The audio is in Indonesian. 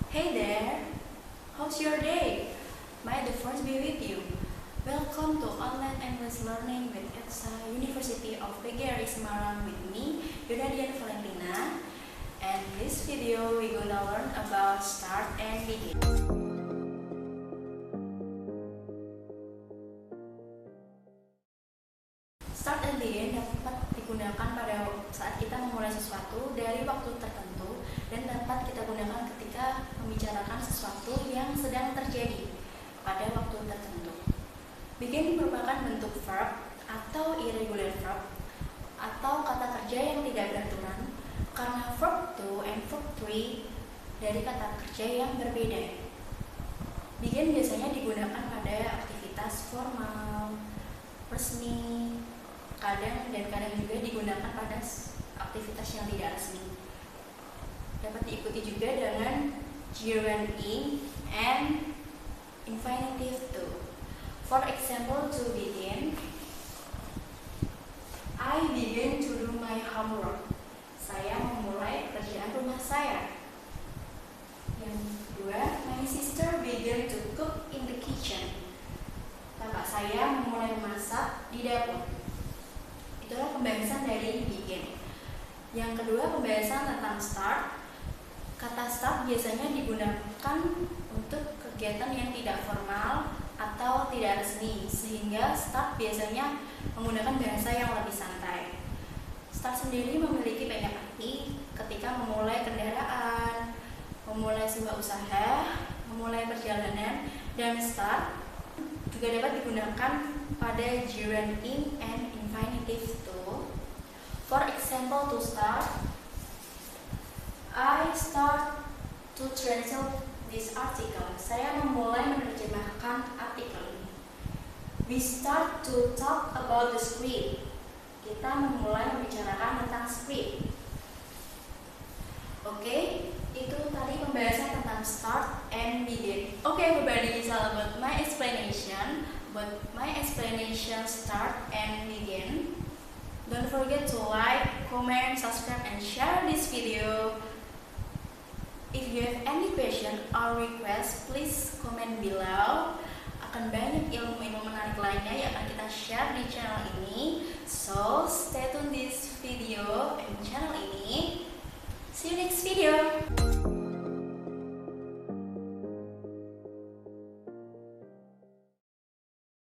Hey there, how's your day? May the force be with you. Welcome to Online English Learning with EDSA, University of PGRI Semarang with me, Yudadian Valentina. And in this video, we're gonna learn about start and begin. Start and begin dapat digunakan pada saat kita memulai sesuatu dari waktu tertentu dan dapat kita gunakan ketika membicarakan sesuatu yang sedang terjadi pada waktu tertentu. Begin merupakan bentuk verb atau irregular verb atau kata kerja yang tidak beraturan karena verb to and verb three dari kata kerja yang berbeda. Begin biasanya digunakan pada aktivitas formal, resmi, kadang juga digunakan pada aktivitas yang tidak resmi. Dapat diikuti juga dengan gerund in and infinitive to. For example, to begin, I begin to do my homework. Saya memulai pekerjaan rumah saya. Yang kedua, my sister began to cook in the kitchen. Kakak saya memulai memasak di dapur. Itulah pembahasan dari begin. Yang kedua, pembahasan tentang start. Kata start biasanya digunakan untuk kegiatan yang tidak formal atau tidak resmi, sehingga start biasanya menggunakan bahasa yang lebih santai. Start sendiri memiliki banyak arti ketika memulai kendaraan, memulai sebuah usaha, memulai perjalanan, dan start juga dapat digunakan pada gerund in and infinitive to. For example, to start, I start to translate this article. Saya memulai menerjemahkan artikel ini. We start to talk about the script. Kita memulai membicarakan tentang script. Oke, itu tadi pembahasan tentang start and begin. Okay, everybody, this is all about my explanation. Start and begin. Don't forget to like, comment, subscribe, and share this video. If you have any question or request, please comment below. Akan banyak ilmu-ilmu menarik lainnya yang akan kita share di channel ini. So, stay tune this video and channel ini. See you next video.